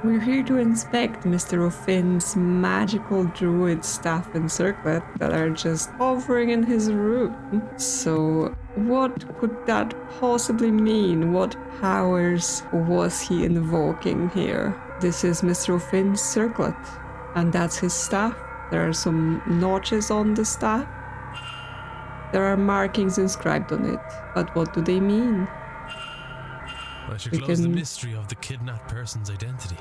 We're here to inspect Mr. O'Finn's magical druid staff and circlet that are just hovering in his room. So what could that possibly mean? What powers was he invoking here? This is Mr. O'Finn's circlet, and that's his staff. There are some notches on the staff. There are markings inscribed on it, but what do they mean? I should close the mystery of the kidnapped person's identity.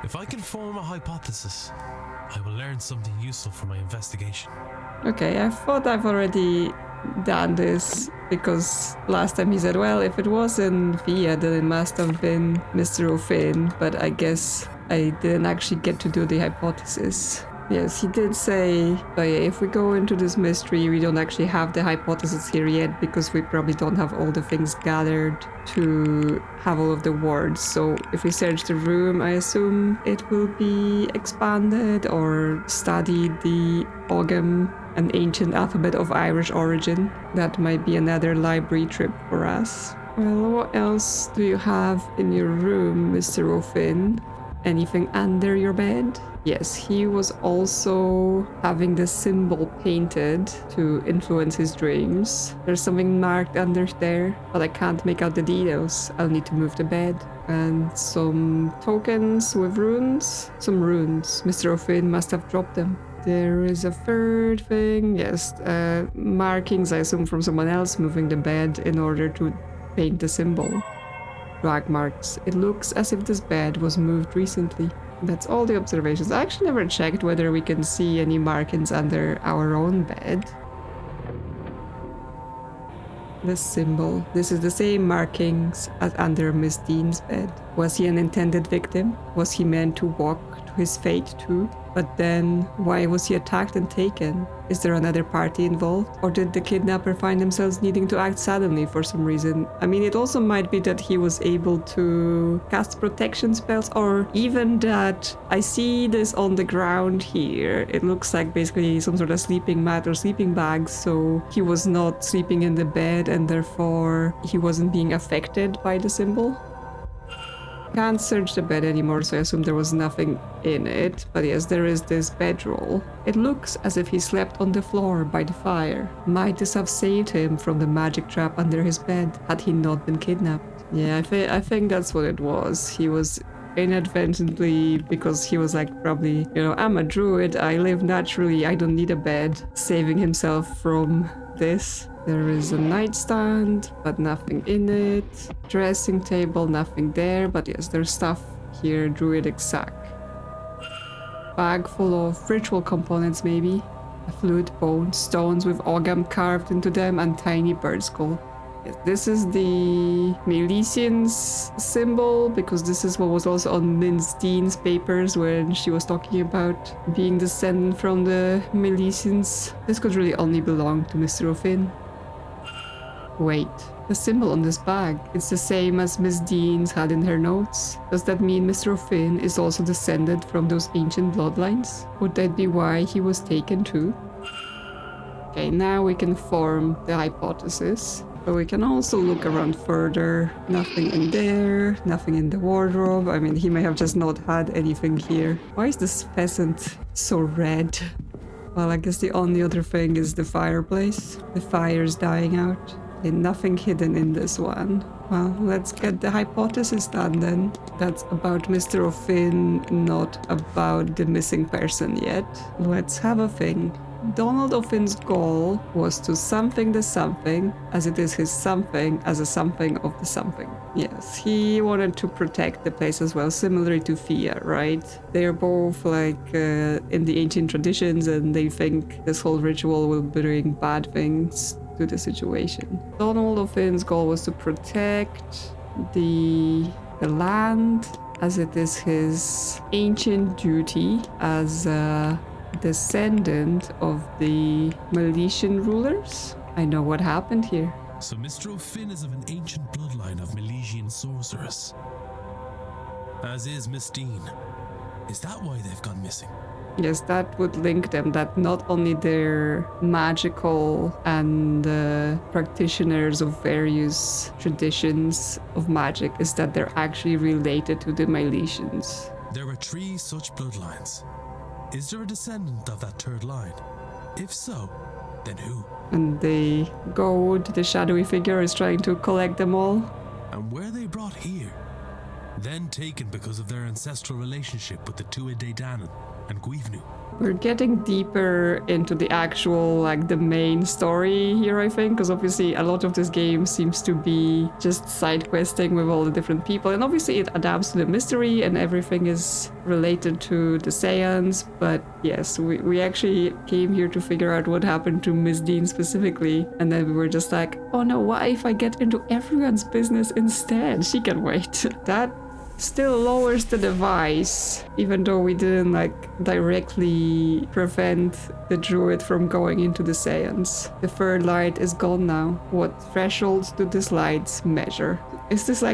If I can form a hypothesis, I will learn something useful for my investigation. Okay, I thought I've already done this, because last time he said, well, if it wasn't Via, then it must have been Mr. O'Finn, but I guess I didn't actually get to do the hypothesis. Yes, he did say, but yeah, if we go into this mystery, we don't actually have the hypothesis here yet, because we probably don't have all the things gathered to have all of the words. So if we search the room, I assume it will be expanded or study the Ogham, an ancient alphabet of Irish origin. That might be another library trip for us. Well, what else do you have in your room, Mr. O'Finn? Anything under your bed? Yes, he was also having the symbol painted to influence his dreams. There's something marked under there, but I can't make out the details. I'll need to move the bed. And some tokens with runes. Some runes. Mr. O'Finn must have dropped them. There is a third thing. Yes, markings, I assume, from someone else moving the bed in order to paint the symbol. Drag marks. It looks as if this bed was moved recently. That's all the observations. I actually never checked whether we can see any markings under our own bed. The symbol. This is the same markings as under Miss Deane's bed. Was he an intended victim? Was he meant to walk to his fate too? But then, why was he attacked and taken? Is there another party involved? Or did the kidnapper find themselves needing to act suddenly for some reason? I mean, it also might be that he was able to cast protection spells, or even that I see this on the ground here. It looks like basically some sort of sleeping mat or sleeping bag, so he was not sleeping in the bed and therefore he wasn't being affected by the symbol. Can't search the bed anymore, so I assume there was nothing in it. But yes, there is this bedroll. It looks as if he slept on the floor by the fire. Might this have saved him from the magic trap under his bed had he not been kidnapped? Yeah, I think that's what it was. He was inadvertently, because he was like, probably, you know, I'm a druid, I live naturally, I don't need a bed, saving himself from this. There is a nightstand, but nothing in it. Dressing table, nothing there, but yes, there's stuff here. Druidic sack. Bag full of ritual components, maybe. A flute, bones, stones with Ogham carved into them, and tiny bird skull. Yes, this is the Milesians symbol, because this is what was also on Miss Deane's papers when she was talking about being descended from the Milesians. This could really only belong to Mr. O'Finn. Wait, the symbol on this bag, it's the same as Miss Deane's had in her notes. Does that mean Mr. O'Finn is also descended from those ancient bloodlines? Would that be why he was taken too? Okay, now we can form the hypothesis. But we can also look around further. Nothing in there, nothing in the wardrobe. I mean, he may have just not had anything here. Why is this pheasant so red? Well, I guess the only other thing is the fireplace. The fire's dying out. And nothing hidden in this one. Well, let's get the hypothesis done then. That's about Mr. O'Finn, not about the missing person yet. Let's have a thing. Domhnall O'Finn's goal was to something the something, as it is his something as a something of the something. Yes, he wanted to protect the place as well, similarly to Fia, right? They're both like in the ancient traditions, and they think this whole ritual will bring bad things to the situation. Domhnall O'Finn's goal was to protect the land, as it is his ancient duty as a descendant of the Milesian rulers. I know what happened here. So Mr. O'Finn is of an ancient bloodline of Milesian sorceress, as is Miss Deane. Is that why they've gone missing? Yes, that would link them, that not only they're magical and practitioners of various traditions of magic, is that they're actually related to the Milesians. There are 3 such bloodlines. Is there a descendant of that 3rd line? If so, then who? And the goat, the shadowy figure, is trying to collect them all. And were they brought here? Then taken because of their ancestral relationship with the Tuatha Dé Danann and Guivnu? We're getting deeper into the actual, the main story here, I think, because obviously a lot of this game seems to be just side questing with all the different people, and obviously it adapts to the mystery and everything is related to the seance, but yes, we actually came here to figure out what happened to Miss Deane specifically, and then we were just like, oh no, what if I get into everyone's business instead? She can wait. That still lowers the device, even though we didn't directly prevent the druid from going into the seance. The 3rd light is gone now. What thresholds do these lights measure? Is this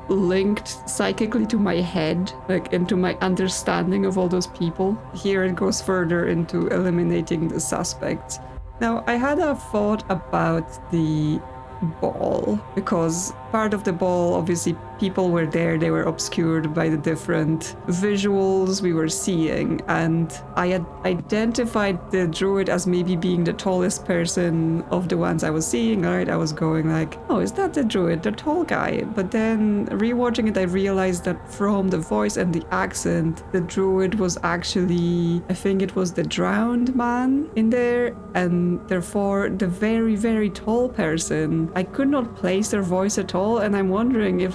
linked psychically to my head, into my understanding of all those people? Here it goes further into eliminating the suspects. Now, I had a thought about the ball, because part of the ball, obviously people were there, they were obscured by the different visuals we were seeing, and I had identified the druid as maybe being the tallest person of the ones I was seeing, right? I was going oh, is that the druid, the tall guy? But then rewatching it, I realized that from the voice and the accent, the druid was actually, I think it was the drowned man in there, and therefore the very, very tall person, I could not place their voice at all, and I'm wondering if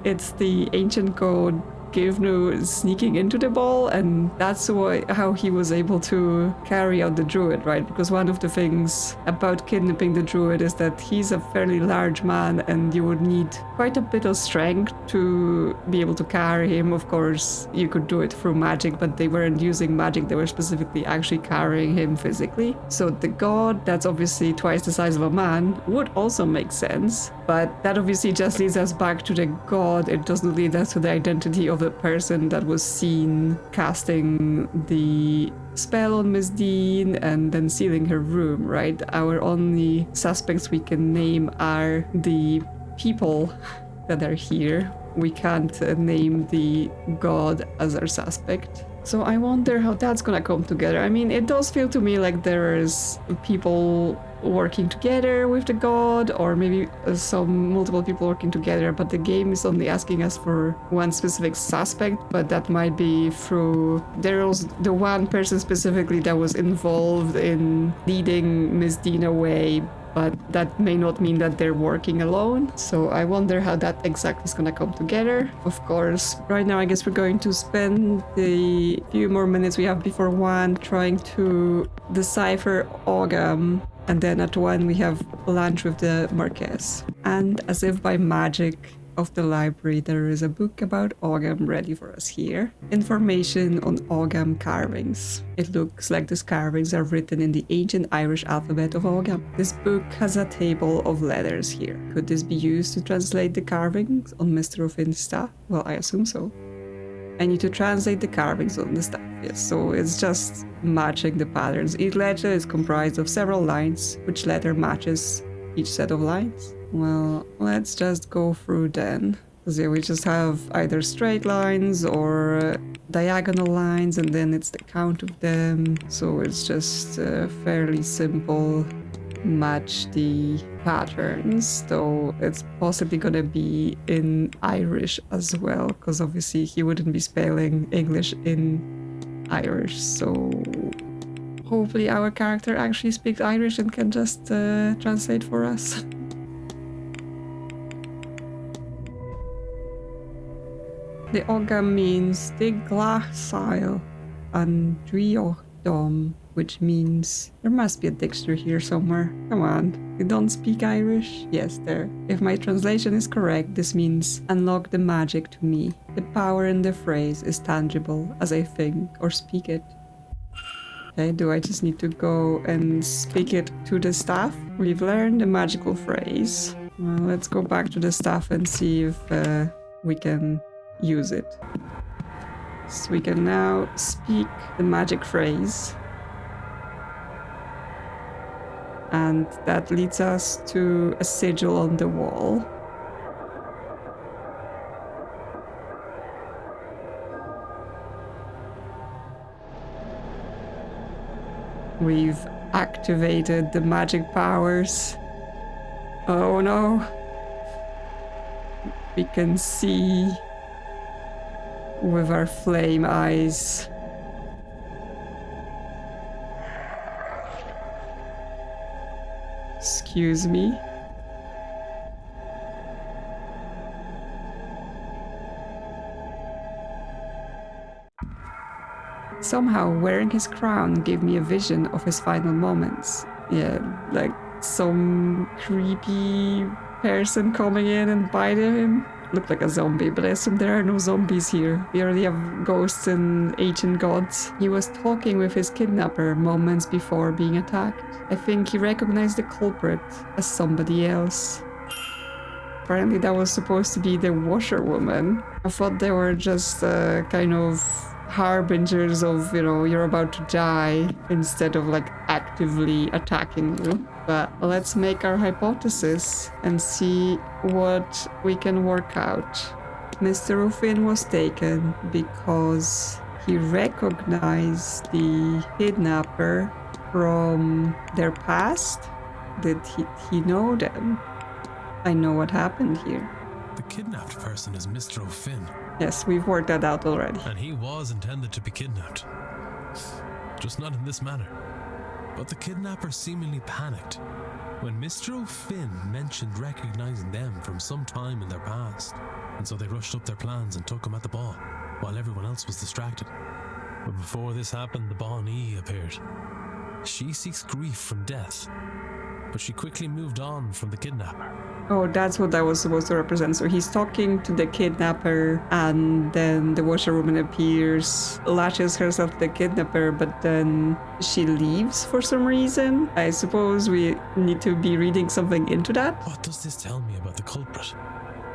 it's the ancient god Guivnu sneaking into the ball, and that's how he was able to carry out the druid, right? Because one of the things about kidnapping the druid is that he's a fairly large man and you would need quite a bit of strength to be able to carry him. Of course, you could do it through magic, but they weren't using magic, they were specifically actually carrying him physically. So the god, that's obviously twice the size of a man, would also make sense, but that obviously just leads us back to the god. It doesn't lead us to the identity of the person that was seen casting the spell on Miss Deane and then sealing her room, right? Our only suspects we can name are the people that are here. We can't name the god as our suspect. So I wonder how that's gonna come together. I mean, it does feel to me like there's people working together with the god, or maybe multiple people working together, but the game is only asking us for one specific suspect, but that might be through, there was the one person specifically that was involved in leading Miss Deane away, but that may not mean that they're working alone. So I wonder how that exactly is gonna come together. Of course, right now I guess we're going to spend the few more minutes we have before 1 trying to decipher Ogham, and then at 1 we have lunch with the Marquess. And as if by magic of the library, there is a book about Ogham ready for us here. Information on Ogham carvings. It looks like these carvings are written in the ancient Irish alphabet of Ogham. This book has a table of letters here. Could this be used to translate the carvings on Mr. O'Finn's staff? Well, I assume so. I need to translate the carvings on the staff. Yes, so it's just matching the patterns. Each letter is comprised of several lines. Which letter matches each set of lines? Well, let's just go through then. Because we just have either straight lines or diagonal lines, and then it's the count of them. So it's just fairly simple. Match the patterns, though it's possibly gonna be in Irish as well, because obviously he wouldn't be spelling English in Irish. So hopefully our character actually speaks Irish and can just translate for us. The Ogham means the glasil and driodom, which means there must be a dictionary here somewhere. Come on, you don't speak Irish? Yes, there. If my translation is correct, this means unlock the magic to me. The power in the phrase is tangible as I think or speak it. Okay, do I just need to go and speak it to the staff? We've learned the magical phrase. Well, let's go back to the staff and see if we can use it. So we can now speak the magic phrase. And that leads us to a sigil on the wall. We've activated the magic powers. Oh no. We can see with our flame eyes. Excuse me. Somehow, wearing his crown gave me a vision of his final moments. Yeah, like some creepy person coming in and biting him. Looked like a zombie, but I assume there are no zombies here. We already have ghosts and ancient gods. He was talking with his kidnapper moments before being attacked. I think he recognized the culprit as somebody else. Apparently that was supposed to be the washerwoman. I thought they were just kind of harbingers of, you know, you're about to die instead of like actively attacking you. But let's make our hypothesis and see what we can work out. Mr. Ruffin was taken because he recognized the kidnapper from their past. Did he know them? I know what happened here. The kidnapped person is Mr. O'Finn. Yes, we've worked that out already. And he was intended to be kidnapped. Just not in this manner. But the kidnapper seemingly panicked when Mr. O'Finn mentioned recognizing them from some time in their past. And so they rushed up their plans and took him at the ball, while everyone else was distracted. But before this happened, the Bonnie appeared. She seeks grief from death, but she quickly moved on from the kidnapper. Oh, that's what that was supposed to represent. So he's talking to the kidnapper, and then the washerwoman appears, latches herself to the kidnapper, but then she leaves for some reason. I suppose we need to be reading something into that. What does this tell me about the culprit?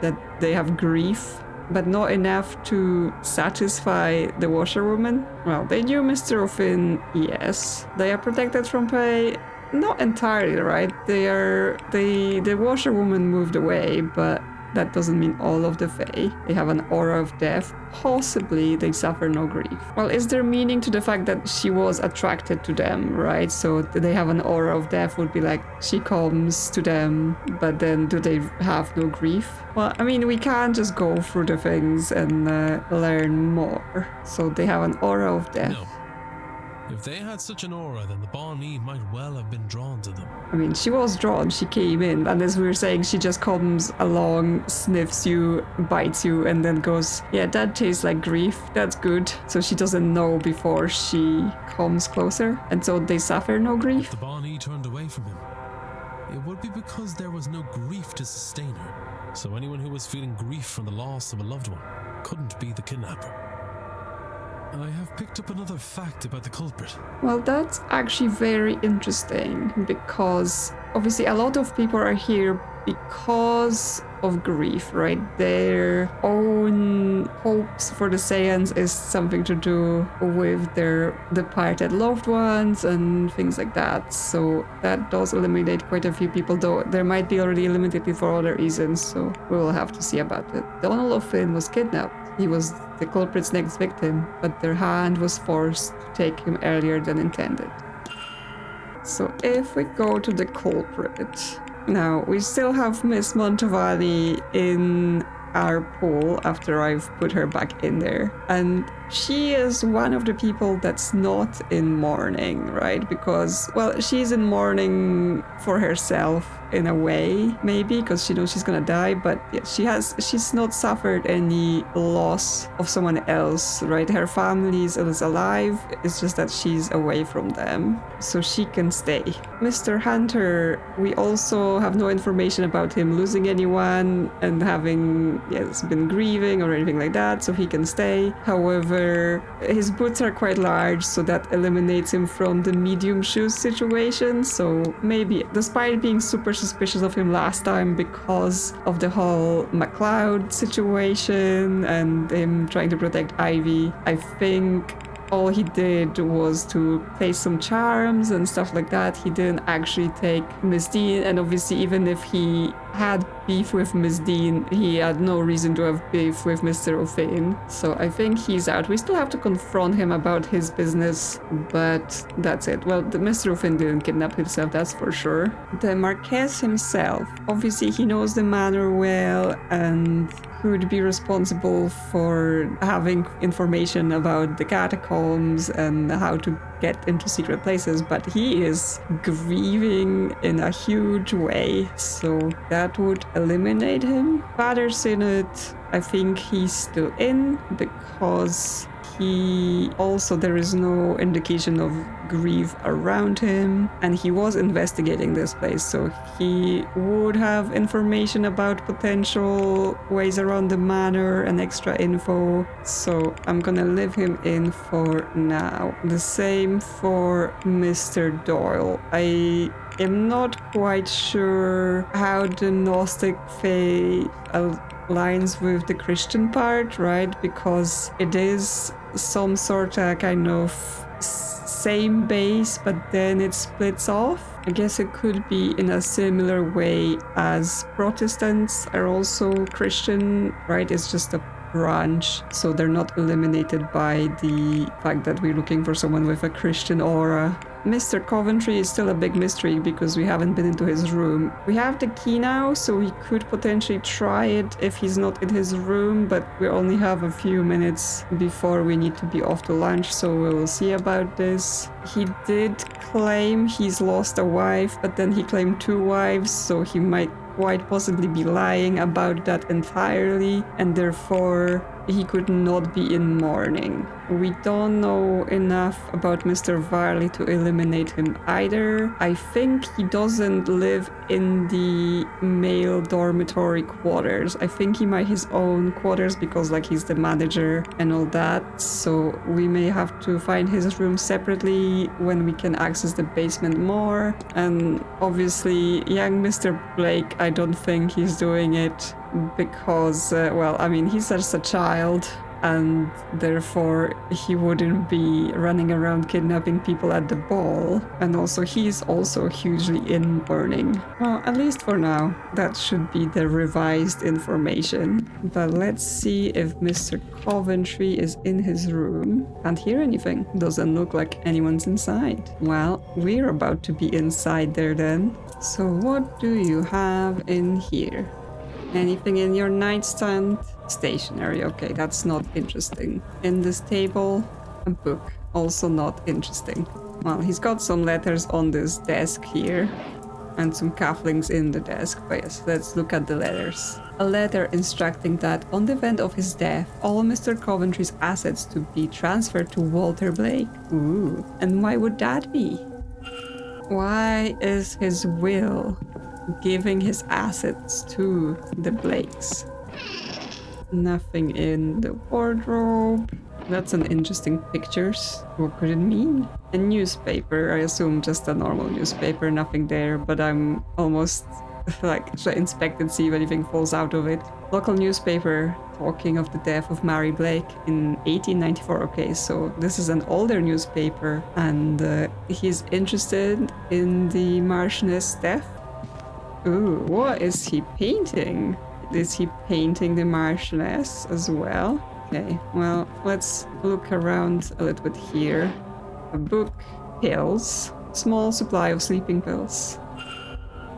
That they have grief, but not enough to satisfy the washerwoman. Well, they knew Mr. O'Finn, yes. They are protected from prey. Not entirely, right? The washerwoman moved away, but that doesn't mean all of the Fae. They have an aura of death. Possibly they suffer no grief. Well, is there meaning to the fact that she was attracted to them, right? So they have an aura of death would be like she comes to them, but then do they have no grief? Well, I mean, we can't just go through the things and learn more. So they have an aura of death. No. If they had such an aura, then the Bonnie might well have been drawn to them. I mean, she was drawn, she came in, and as we were saying, she just comes along, sniffs you, bites you, and then goes, yeah, that tastes like grief, that's good. So she doesn't know before she comes closer, and so they suffer no grief. If the Bonnie turned away from him, it would be because there was no grief to sustain her. So anyone who was feeling grief from the loss of a loved one couldn't be the kidnapper. I have picked up another fact about the culprit. Well, that's actually very interesting because obviously a lot of people are here because of grief, right? Their own hopes for the seance is something to do with their departed loved ones and things like that. So that does eliminate quite a few people, though there might be already eliminated for other reasons, so we will have to see about it. Domhnall O'Finn was kidnapped. He was the culprit's next victim, but their hand was forced to take him earlier than intended. So if we go to the culprit, now we still have Miss Montevalli in our pool after I've put her back in there, and she is one of the people that's not in mourning, right? Because, well, she's in mourning for herself in a way, maybe, because she knows she's gonna die, but yeah, she's not suffered any loss of someone else, right? Her family is alive, it's just that she's away from them, so she can stay. Mr. Hunter, we also have no information about him losing anyone and having, yes, been grieving or anything like that, so he can stay. However, his boots are quite large, so that eliminates him from the medium shoes situation. So maybe, despite being super suspicious of him last time because of the whole MacLeod situation and him trying to protect Ivy, I think all he did was to play some charms and stuff like that. He didn't actually take Miss Deane, and obviously even if he had beef with Miss Deane, he had no reason to have beef with Mr. O'Fane. So I think he's out. We still have to confront him about his business, but that's it. Well, the Mr. O'Fane didn't kidnap himself, that's for sure. The Marquess himself, obviously he knows the manor well and could be responsible for having information about the catacombs and how to get into secret places, but he is grieving in a huge way, so that would eliminate him. Father Synod, I think he's still in because there is no indication of grief around him, and he was investigating this place, so he would have information about potential ways around the manor and extra info, so I'm gonna leave him in for now. The same for Mr. Doyle. I am not quite sure how the Gnostic faith aligns with the Christian part, right? Because it is some sort of kind of same base, but then it splits off. I guess it could be in a similar way as Protestants are also Christian, right? It's just a branch, so they're not eliminated by the fact that we're looking for someone with a Christian aura. Mr. Coventry is still a big mystery because we haven't been into his room. We have the key now, so we could potentially try it if he's not in his room, but we only have a few minutes before we need to be off to lunch, so we will see about this. He did claim he's lost a wife, but then he claimed 2 wives, so he might quite possibly be lying about that entirely, and therefore he could not be in mourning. We don't know enough about Mr. Varley to eliminate him either. I think he doesn't live in the male dormitory quarters. I think he might his own quarters because like he's the manager and all that, so we may have to find his room separately when we can access the basement more. And obviously young Mr. Blake, I don't think he's doing it because, he's just a child, and therefore he wouldn't be running around kidnapping people at the ball. And also he's also hugely in mourning. Well, at least for now, that should be the revised information. But let's see if Mr. Coventry is in his room. Can't hear anything. Doesn't look like anyone's inside. Well, we're about to be inside there then. So what do you have in here? Anything in your nightstand? Stationery, okay, that's not interesting. In this table, a book, also not interesting. Well, he's got some letters on this desk here, and some cufflinks in the desk, but yes, let's look at the letters. A letter instructing that on the event of his death, all Mr. Coventry's assets to be transferred to Walter Blake. Ooh, and why would that be? Why is his will giving his assets to the Blakes? Nothing in the wardrobe. That's an interesting pictures. What could it mean? A newspaper, I assume just a normal newspaper, nothing there, but I'm almost like to inspect and see if anything falls out of it. Local newspaper talking of the death of Mary Blake in 1894. Okay, so this is an older newspaper, and he's interested in the Marchioness' death. Ooh, what is he painting? Is he painting the Marchioness as well? Okay, well, let's look around a little bit here. A book, pills, small supply of sleeping pills.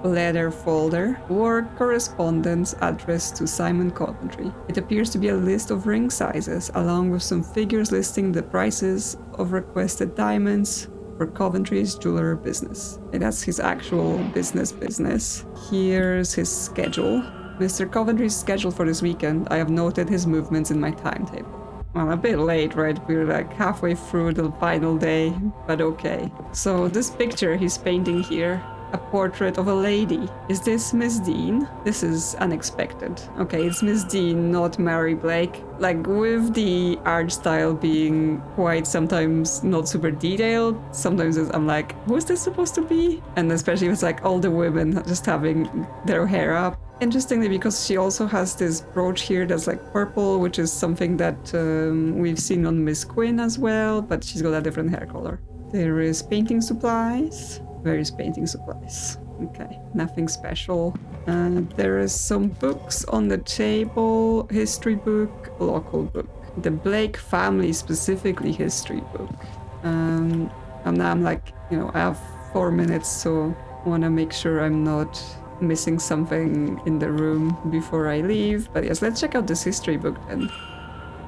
Letter folder, work correspondence addressed to Simon Coventry. It appears to be a list of ring sizes, along with some figures listing the prices of requested diamonds for Coventry's jeweler business. And that's his actual business. Here's his schedule. Mr. Coventry's schedule for this weekend. I have noted his movements in my timetable. Well, a bit late, right? We're like halfway through the final day, but okay. So this picture he's painting here, a portrait of a lady. Is this Miss Deane? This is unexpected. Okay, it's Miss Deane, not Mary Blake. Like, with the art style being quite sometimes not super detailed, sometimes I'm like, who is this supposed to be? And especially if it's like all the women just having their hair up. Interestingly, because she also has this brooch here that's like purple, which is something that we've seen on Miss Quinn as well, but she's got a different hair color. There is painting supplies. Where is painting supplies? Okay, nothing special. There is some books on the table. History book, local book. The Blake family specifically history book. And now I'm like, I have 4 minutes, so I want to make sure I'm not missing something in the room before I leave. But yes, let's check out this history book then.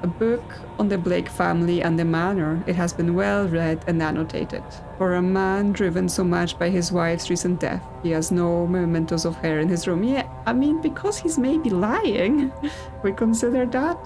A book on the Blake family and the manor. It has been well read and annotated. For a man driven so much by his wife's recent death, he has no mementos of her in his room. Yeah, I mean, because he's maybe lying, we consider that.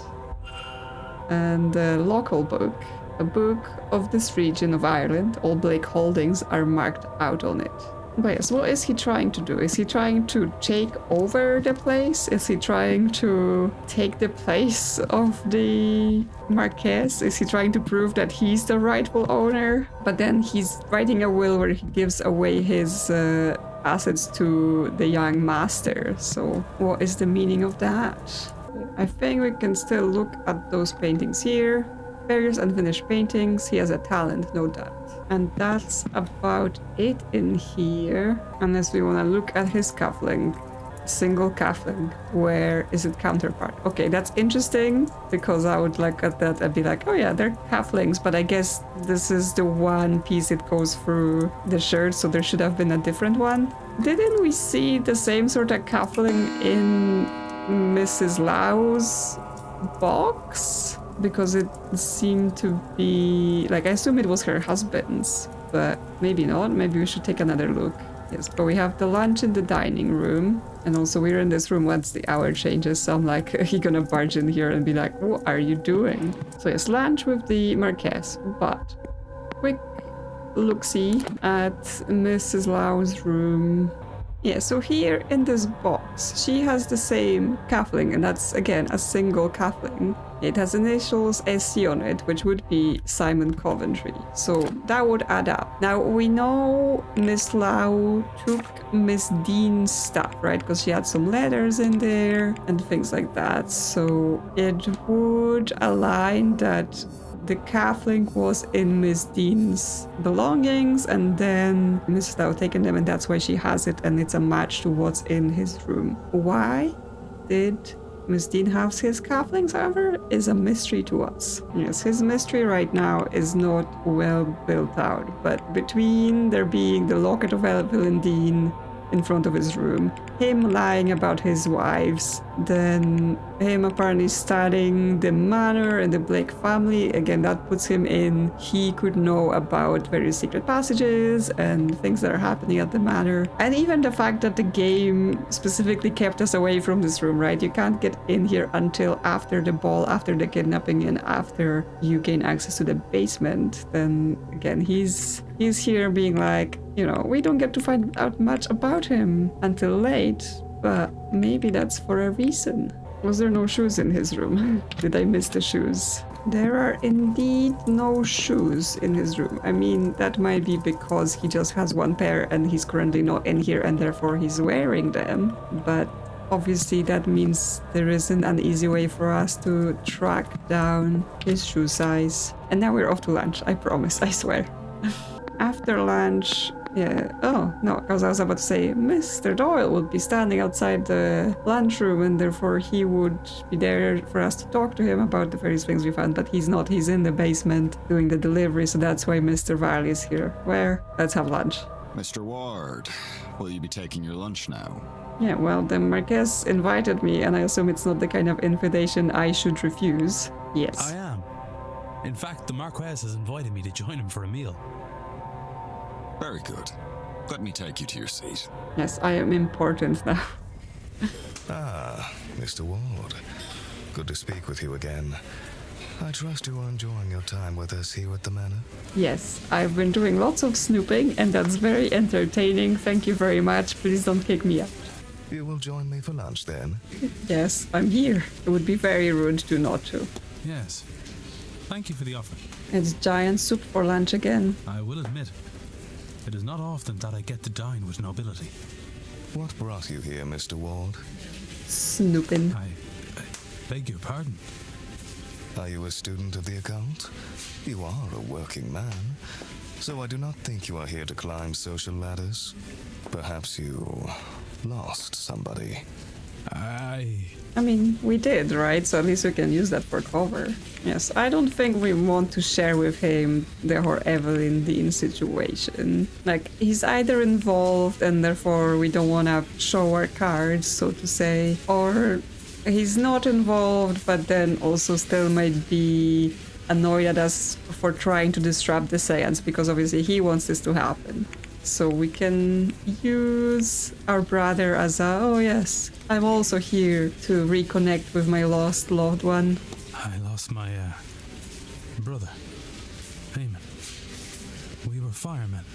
And a local book. A book of this region of Ireland. All Blake holdings are marked out on it. But yes, what is he trying to do? Is he trying to take over the place? Is he trying to take the place of the Marquess? Is he trying to prove that he's the rightful owner? But then he's writing a will where he gives away his assets to the young master. So what is the meaning of that? I think we can still look at those paintings here. Various unfinished paintings. He has a talent, no doubt. And that's about it in here. Unless we want to look at his cuffling. Single cuffling. Where is it counterpart? Okay, that's interesting because I would look at that and be like, oh yeah, they're cufflings, but I guess this is the one piece it goes through the shirt, so there should have been a different one. Didn't we see the same sort of cuffling in Mrs. Lau's box? Because it seemed to be like, I assume it was her husband's, but maybe not. Maybe we should take another look. Yes, but we have the lunch in the dining room, and also we're in this room once the hour changes, so I'm like, he gonna barge in here and be like, what are you doing? So yes, lunch with the Marquess, but quick look-see at Mrs. Lau's room. Yeah, so here in this box, she has the same cuffling, and that's, again, a single cuffling. It has initials SC on it, which would be Simon Coventry. So that would add up. Now, we know Miss Lau took Miss Deane's stuff, right? Because she had some letters in there and things like that. So it would align that the cufflink was in Miss Deane's belongings, and then Miss Lau taken them, and that's why she has it, and it's a match to what's in his room. Why did Miss Deane have his cufflinks, however, is a mystery to us. Yes, his mystery right now is not well built out, but between there being the locket of Evelyn Deane in front of his room, him lying about his wives, then him apparently studying the manor and the Blake family, again, that puts him in, he could know about various secret passages and things that are happening at the manor. And even the fact that the game specifically kept us away from this room, right? You can't get in here until after the ball, after the kidnapping, and after you gain access to the basement. Then again, he's here being like, we don't get to find out much about him until late, but maybe that's for a reason. Was there no shoes in his room? Did I miss the shoes? There are indeed no shoes in his room. I mean, that might be because he just has one pair and he's currently not in here and therefore he's wearing them, but obviously that means there isn't an easy way for us to track down his shoe size. And now we're off to lunch, I promise, I swear. After lunch, yeah, oh, no, because I was about to say Mr. Doyle would be standing outside the lunchroom and therefore he would be there for us to talk to him about the various things we found, but he's not. He's in the basement doing the delivery, so that's why Mr. Varley is here. Where? Let's have lunch. Mr. Ward, will you be taking your lunch now? Yeah, well, the Marquess invited me, and I assume it's not the kind of invitation I should refuse. Yes. I am. In fact, the Marquess has invited me to join him for a meal. Very good. Let me take you to your seat. Yes, I am important now. Ah, Mr. Ward. Good to speak with you again. I trust you are enjoying your time with us here at the manor. Yes, I've been doing lots of snooping, and that's very entertaining. Thank you very much. Please don't kick me out. You will join me for lunch then? Yes, I'm here. It would be very rude to not to. Yes. Thank you for the offer. It's giant soup for lunch again. I will admit, it is not often that I get to dine with nobility. What brought you here, Mr. Ward? Snooping. I beg your pardon. Are you a student of the occult? You are a working man. So I do not think you are here to climb social ladders. Perhaps you lost somebody. I mean, we did, right? So at least we can use that for cover. Yes, I don't think we want to share with him the whole Evelyn Deane situation. Like, he's either involved and therefore we don't want to show our cards, so to say, or he's not involved but then also still might be annoyed at us for trying to disrupt the seance because obviously he wants this to happen. So we can use our brother as a, oh yes, I'm also here to reconnect with my lost loved one. I lost my brother, Eamon. We were firemen.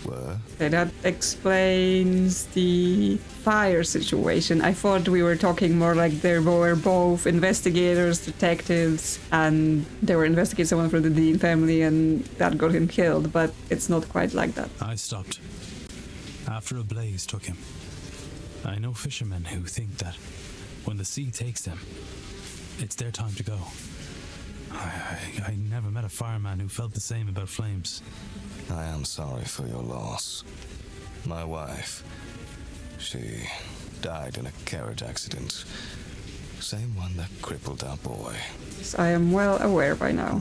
Were? Okay, that explains the fire situation. I thought we were talking more like they were both investigators, detectives, and they were investigating someone from the Deane family and that got him killed, but it's not quite like that. I stopped after a blaze took him. I know fishermen who think that when the sea takes them, it's their time to go. I never met a fireman who felt the same about flames. I am sorry for your loss. My wife, she died in a carriage accident. Same one that crippled our boy. Yes, I am well aware by now.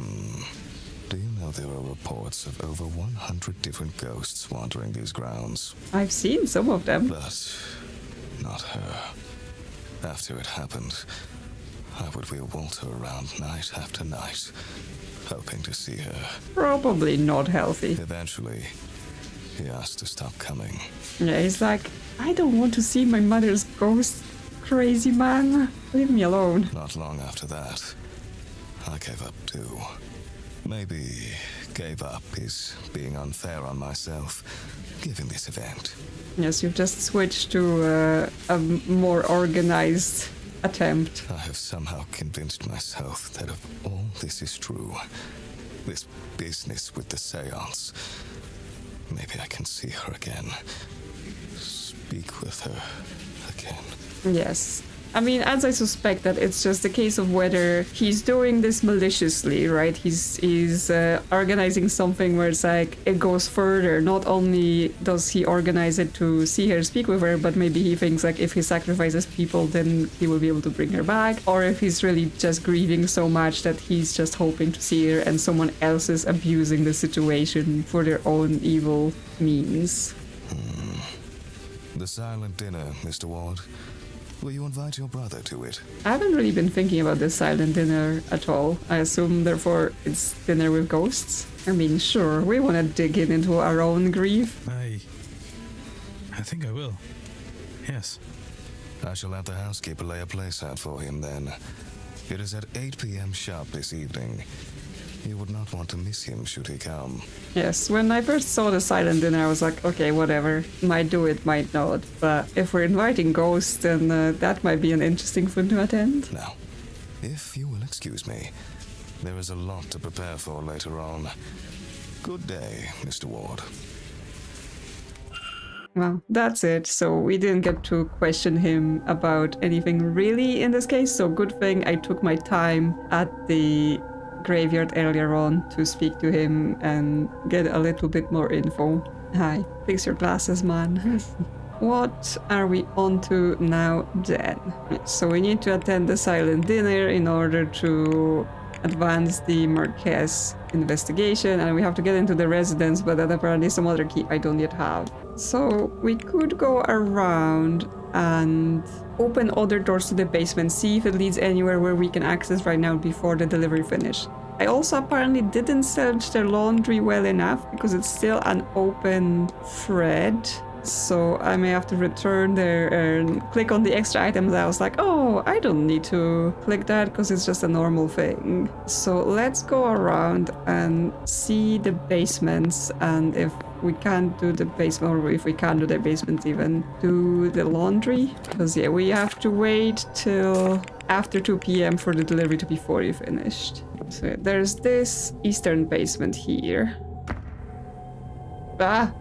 Do you know there are reports of over 100 different ghosts wandering these grounds? I've seen some of them. But not her. After it happened, I would wheel Walter around night after night, hoping to see her. Probably not healthy. Eventually, he asked to stop coming. Yeah, he's like, I don't want to see my mother's ghost, crazy man. Leave me alone. Not long after that, I gave up too. Maybe gave up is being unfair on myself, given this event. Yes, you've just switched to a more organized attempt. I have somehow convinced myself that if all this is true, this business with the seance, maybe I can see her again. Speak with her again. Yes. I mean, as I suspect that it's just a case of whether he's doing this maliciously, right? He's organizing something where it's like, it goes further. Not only does he organize it to see her, speak with her, but maybe he thinks like if he sacrifices people, then he will be able to bring her back. Or if he's really just grieving so much that he's just hoping to see her and someone else is abusing the situation for their own evil means. The silent dinner, Mr. Ward. Will you invite your brother to it? I haven't really been thinking about this silent dinner at all. I assume, therefore, it's dinner with ghosts. I mean, sure, we want to dig into our own grief. I think I will. Yes. I shall have the housekeeper lay a place out for him then. It is at 8 p.m. sharp this evening. You would not want to miss him should he come. Yes, when I first saw the silent dinner, I was like, okay, whatever. Might do it, might not. But if we're inviting ghosts, then that might be an interesting one to attend. Now, if you will excuse me, there is a lot to prepare for later on. Good day, Mr. Ward. Well, that's it. So we didn't get to question him about anything really in this case. So good thing I took my time at the graveyard earlier on to speak to him and get a little bit more info. Hi, fix your glasses, man. What are we on to now then? So we need to attend the silent dinner in order to advance the Marquess investigation, and we have to get into the residence, but then apparently some other key I don't yet have. So we could go around and open other doors to the basement, see if it leads anywhere where we can access right now before the delivery finish. I also apparently didn't search their laundry well enough because it's still an open thread. So I may have to return there and click on the extra items. I was like, oh, I don't need to click that because it's just a normal thing. So let's go around and see the basements, and if we can't do the basement, or if we can't do the basement even, do the laundry. Because yeah, we have to wait till after 2 p.m. for the delivery to be fully finished. So there's this eastern basement here. Ah!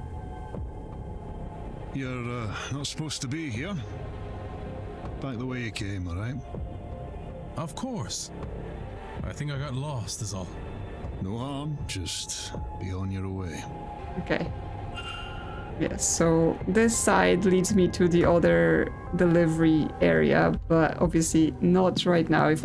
You're not supposed to be here. Back the way you came, alright? Of course. I think I got lost is all. No harm, just be on your way. Okay. Yes, so this side leads me to the other delivery area, but obviously not right now. If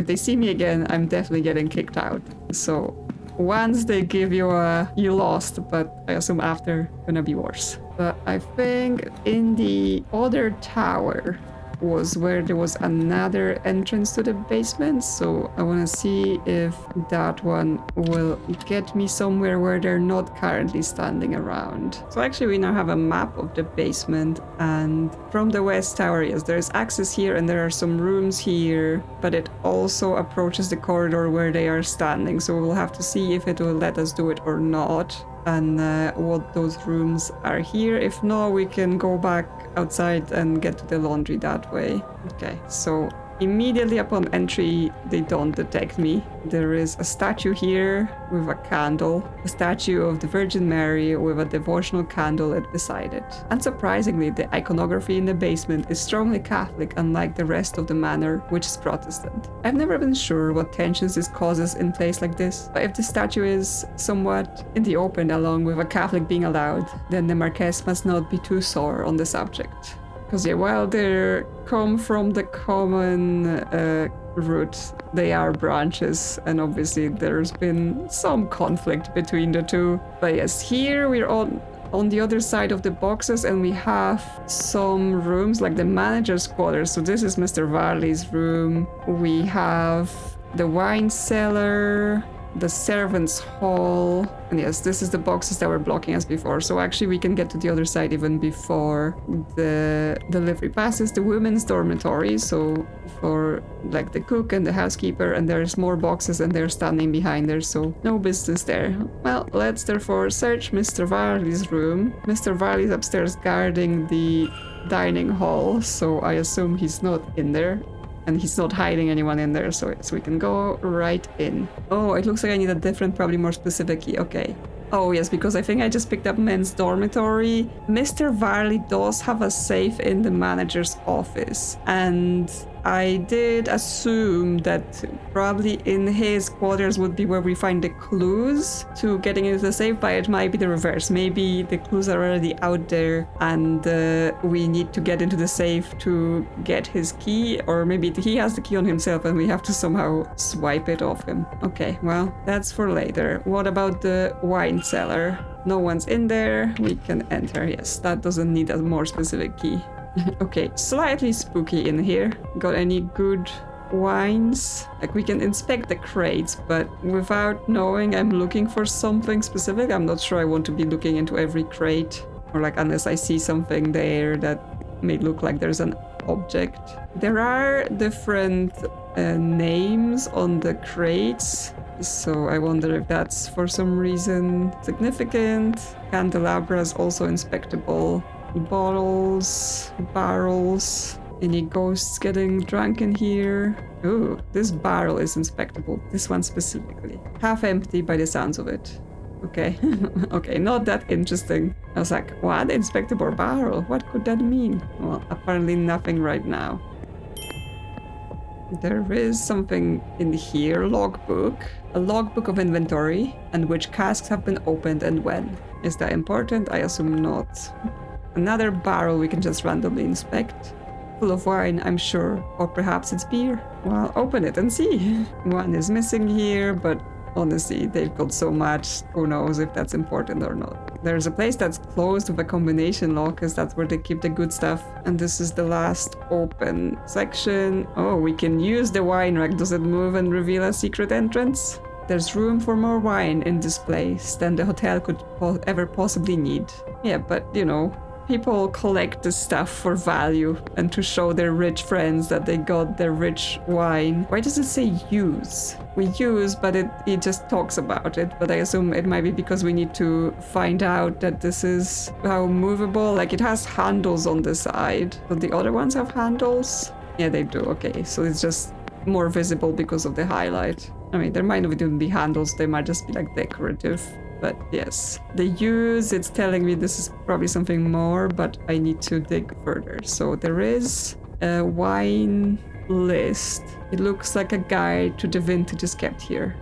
they see me again, I'm definitely getting kicked out. So once they give you you lost, but I assume after gonna be worse. But I think in the other tower was where there was another entrance to the basement, so I want to see if that one will get me somewhere where they're not currently standing around. So actually we now have a map of the basement, and from the west tower, yes, there's access here and there are some rooms here, but it also approaches the corridor where they are standing, so we'll have to see if it will let us do it or not, and what those rooms are here. If not, we can go back outside and get to the laundry that way. Okay, so immediately upon entry, they don't detect me. There is a statue here with a candle, a statue of the Virgin Mary with a devotional candle lit beside it. Unsurprisingly, the iconography in the basement is strongly Catholic, unlike the rest of the manor, which is Protestant. I've never been sure what tensions this causes in place like this, but if the statue is somewhat in the open along with a Catholic being allowed, then the Marquess must not be too sore on the subject. Because yeah, while they come from the common root, they are branches, and obviously there's been some conflict between the two. But yes, here we're on the other side of the boxes, and we have some rooms like the manager's quarters. So this is Mr. Varley's room. We have the wine cellar, the servants' hall, and yes, this is the boxes that were blocking us before. So actually we can get to the other side even before the delivery passes. The women's dormitory, so for like the cook and the housekeeper, and there's more boxes and they're standing behind there, so no business there. Well, let's therefore search Mr. Varley's room. Mr. Varley's upstairs guarding the dining hall, so I assume he's not in there. And he's not hiding anyone in there, so we can go right in. Oh, it looks like I need a different, probably more specific key. Okay. Oh yes, because I think I just picked up men's dormitory. Mr. Varley does have a safe in the manager's office, and I did assume that probably in his quarters would be where we find the clues to getting into the safe, but it might be the reverse. Maybe the clues are already out there and we need to get into the safe to get his key, or maybe he has the key on himself and we have to somehow swipe it off him. Okay, well, that's for later. What about the wine cellar? No one's in there. We can enter. Yes, that doesn't need a more specific key. Okay, slightly spooky in here. Got any good wines? Like, we can inspect the crates, but without knowing I'm looking for something specific, I'm not sure I want to be looking into every crate. Or like, unless I see something there that may look like there's an object. There are different names on the crates, so I wonder if that's for some reason significant. Candelabra is also inspectable. Bottles, barrels, any ghosts getting drunk in here? Ooh, this barrel is inspectable. This one specifically. Half empty by the sounds of it. Okay, okay, not that interesting. I was like, what? Inspectable barrel? What could that mean? Well, apparently nothing right now. There is something in here, logbook. A logbook of inventory, and which casks have been opened and when. Is that important? I assume not. Another barrel we can just randomly inspect. Full of wine, I'm sure. Or perhaps it's beer. Well, open it and see. One is missing here, but honestly, they've got so much. Who knows if that's important or not. There's a place that's closed with a combination lock, because that's where they keep the good stuff. And this is the last open section. Oh, we can use the wine rack. Does it move and reveal a secret entrance? There's room for more wine in this place than the hotel could ever possibly need. Yeah, but you know, people collect this stuff for value and to show their rich friends that they got their rich wine. Why does it say use? We use, but it just talks about it. But I assume it might be because we need to find out that this is how movable. Like, it has handles on the side. But the other ones have handles? Yeah, they do. Okay, so it's just more visible because of the highlight. I mean, there might not even be handles. They might just be like decorative. But yes, the use, it's telling me this is probably something more, but I need to dig further. So there is a wine list. It looks like a guide to the vintages kept here.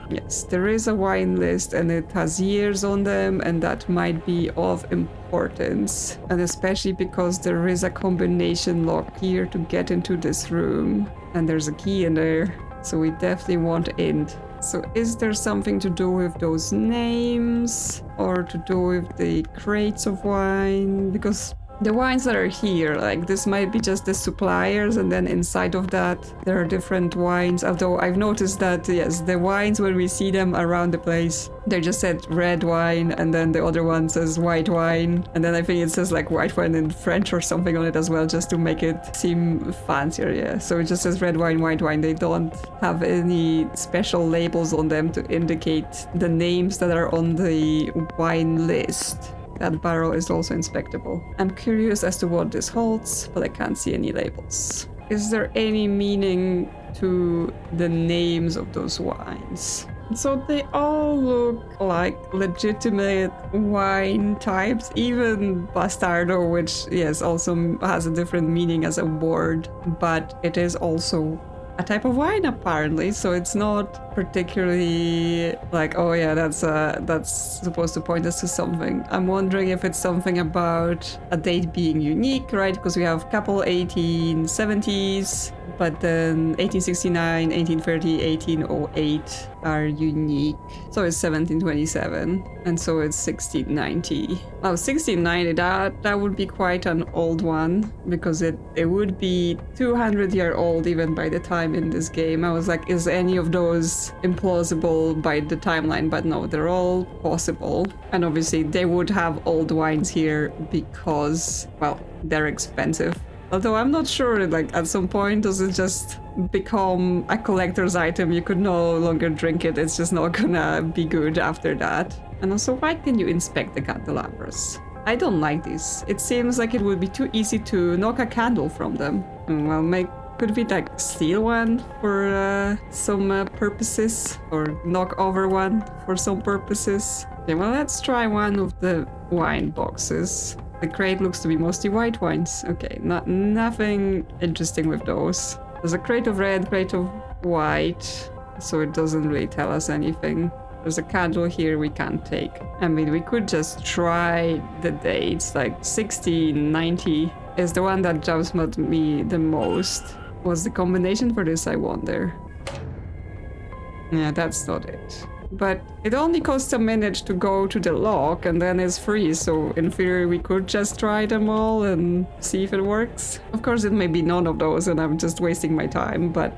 Yes, there is a wine list and it has years on them, and that might be of importance. And especially because there is a combination lock here to get into this room. And there's a key in there, so we definitely want in. So is there something to do with those names? Or to do with the crates of wine? Because the wines that are here, like this might be just the suppliers, and then inside of that there are different wines. Although I've noticed that, yes, the wines when we see them around the place, they just said red wine, and then the other one says white wine, and then I think it says like white wine in French or something on it as well, just to make it seem fancier. Yeah, so it just says red wine, white wine. They don't have any special labels on them to indicate the names that are on the wine list. That barrel is also inspectable. I'm curious as to what this holds, but I can't see any labels. Is there any meaning to the names of those wines? So they all look like legitimate wine types, even Bastardo, which, yes, also has a different meaning as a word, but it is also a type of wine apparently, so it's not particularly like, oh yeah, that's supposed to point us to something. I'm wondering if it's something about a date being unique, right? Because we have couple 1870s, but then 1869, 1830, 1808 are unique. So it's 1727, and so it's 1690. Oh, 1690, that would be quite an old one, because it would be 200-year old even by the time in this game. I was like, is any of those implausible by the timeline? But no, they're all possible. And obviously they would have old wines here because, well, they're expensive. Although I'm not sure, like, at some point, does it just become a collector's item? You could no longer drink it. It's just not gonna be good after that. And also, why can you inspect the candelabras? I don't like this. It seems like it would be too easy to knock a candle from them. Well, could we, like, steal one for some purposes? Or knock over one for some purposes? Okay, well, let's try one of the wine boxes. The crate looks to be mostly white wines. Okay, nothing interesting with those. There's a crate of red, crate of white, so it doesn't really tell us anything. There's a candle here we can't take. I mean, we could just try the dates, like 1690 is the one that jumps at me the most. What's the combination for this, I wonder? Yeah, that's not it. But it only costs a minute to go to the lock, and then it's free, so in theory we could just try them all and see if it works. Of course it may be none of those and I'm just wasting my time, but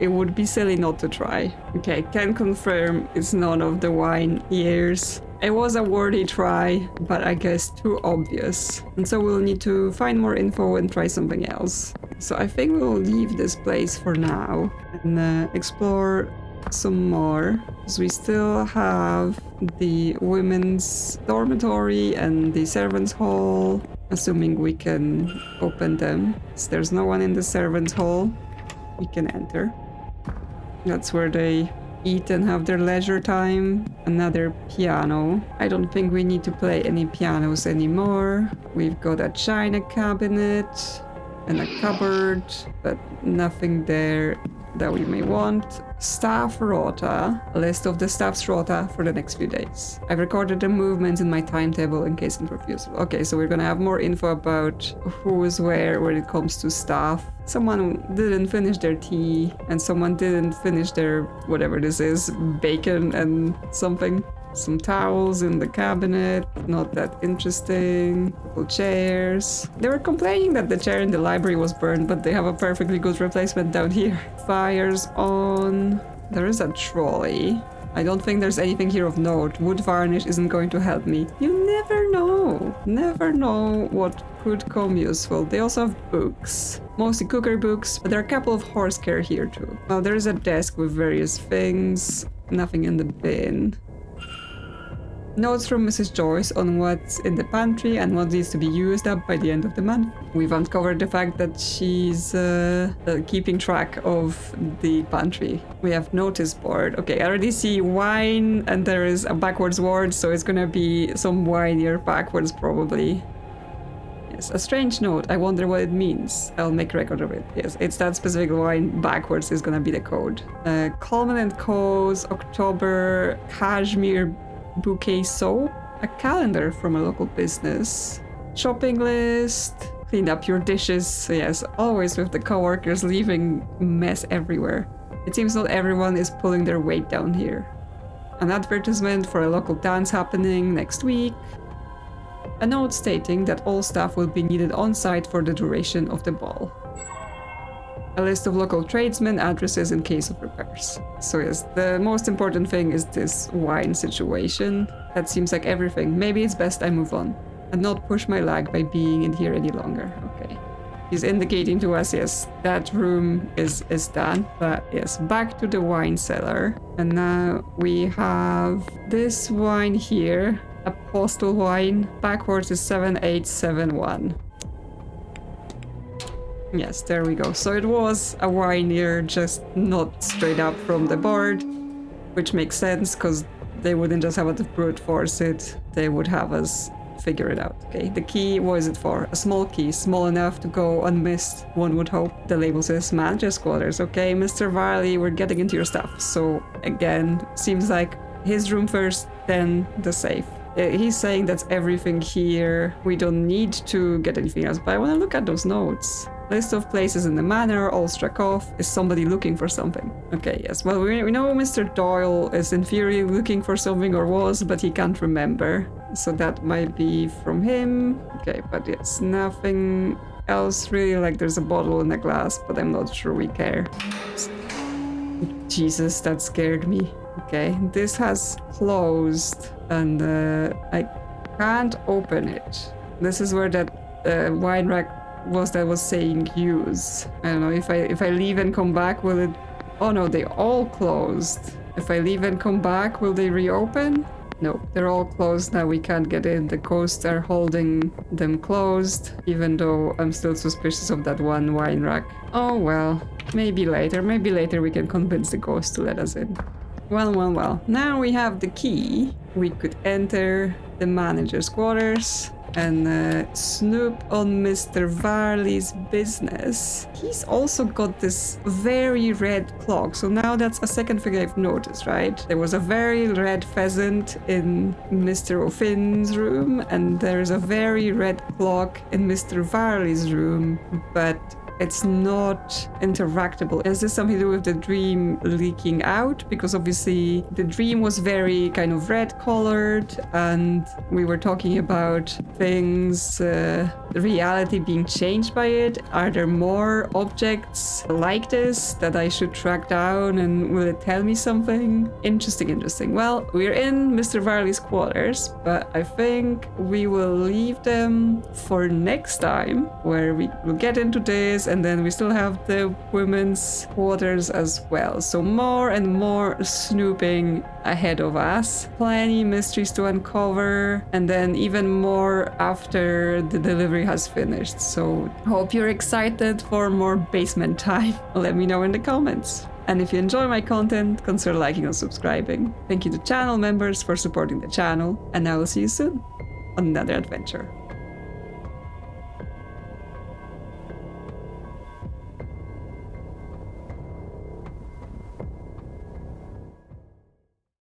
it would be silly not to try. Okay, can confirm it's none of the wine years. It was a worthy try, but I guess too obvious. And so we'll need to find more info and try something else. So I think we'll leave this place for now and explore some more, because we still have the women's dormitory and the servants' hall, assuming we can open them. So there's no one in the servants' hall. We can enter. That's where they eat and have their leisure time. Another piano. I don't think we need to play any pianos anymore. We've got a china cabinet and a cupboard, but nothing there that we may want. Staff rota. A list of the staff's rota for the next few days. I've recorded the movements in my timetable in case of refusal. Okay, so we're gonna have more info about who is where when it comes to staff. Someone didn't finish their tea, and someone didn't finish their whatever this is, bacon and something. Some towels in the cabinet, not that interesting. Couple chairs. They were complaining that the chair in the library was burned, but they have a perfectly good replacement down here. Fire's on. There is a trolley. I don't think there's anything here of note. Wood varnish isn't going to help me. You never know. Never know what could come useful. They also have books. Mostly cookery books, but there are a couple of horse care here too. Well, there is a desk with various things. Nothing in the bin. Notes from Mrs. Joyce on what's in the pantry and what needs to be used up by the end of the month. We've uncovered the fact that she's keeping track of the pantry. We have notice board. Okay, I already see wine and there is a backwards word, so it's gonna be some wine here backwards probably. Yes, a strange note. I wonder what it means. I'll make record of it. Yes, it's that specific line backwards is gonna be the code. Coleman & Co.'s October Cashmere Bouquet Soap. A calendar from a local business. Shopping list. Clean up your dishes. So yes, always with the coworkers leaving mess everywhere. It seems not everyone is pulling their weight down here. An advertisement for a local dance happening next week. A note stating that all staff will be needed on site for the duration of the ball. A list of local tradesmen addresses in case of repairs. So yes, the most important thing is this wine situation. That seems like everything. Maybe it's best I move on and not push my lag by being in here any longer. Okay. He's indicating to us, yes, that room is done. But yes, back to the wine cellar. And now we have this wine here. A postal wine. Backwards is 7871. Yes, there we go. So it was a wine here, just not straight up from the board. Which makes sense, because they wouldn't just have to brute force it. They would have us figure it out. Okay, the key, what is it for? A small key, small enough to go unmissed, one would hope. The label says manager's quarters. Okay, Mr. Varley, we're getting into your stuff. So again, seems like his room first, then the safe. He's saying that's everything here. We don't need to get anything else, but I want to look at those notes. List of places in the manor, all struck off. Is somebody looking for something? Okay, yes. Well, we know Mr. Doyle is in theory looking for something, or was, but he can't remember. So that might be from him. Okay, but it's nothing else really. Like there's a bottle in a glass, but I'm not sure we care. Jesus, that scared me. Okay, this has closed and I can't open it. This is where that wine rack was that was saying use. I don't know, if I leave and come back, will it... Oh no, they all closed. If I leave and come back, will they reopen? No, they're all closed now. We can't get in. The ghosts are holding them closed, even though I'm still suspicious of that one wine rack. Oh well, maybe later we can convince the ghost to let us in. Well. Now we have the key. We could enter the manager's quarters and snoop on Mr. Varley's business. He's also got this very red clock. So now that's a second thing I've noticed, right? There was a very red pheasant in Mr. O'Finn's room, and there's a very red clock in Mr. Varley's room, but it's not interactable. Is this something to do with the dream leaking out? Because obviously the dream was very kind of red colored, and we were talking about things, the reality being changed by it. Are there more objects like this that I should track down, and will it tell me something? Interesting. Well, we're in Mr. Varley's quarters, but I think we will leave them for next time, where we will get into this. And then we still have the women's quarters as well. So more and more snooping ahead of us. Plenty mysteries to uncover. And then even more after the delivery has finished. So hope you're excited for more basement time. Let me know in the comments. And if you enjoy my content, consider liking and subscribing. Thank you to channel members for supporting the channel. And I will see you soon on another adventure.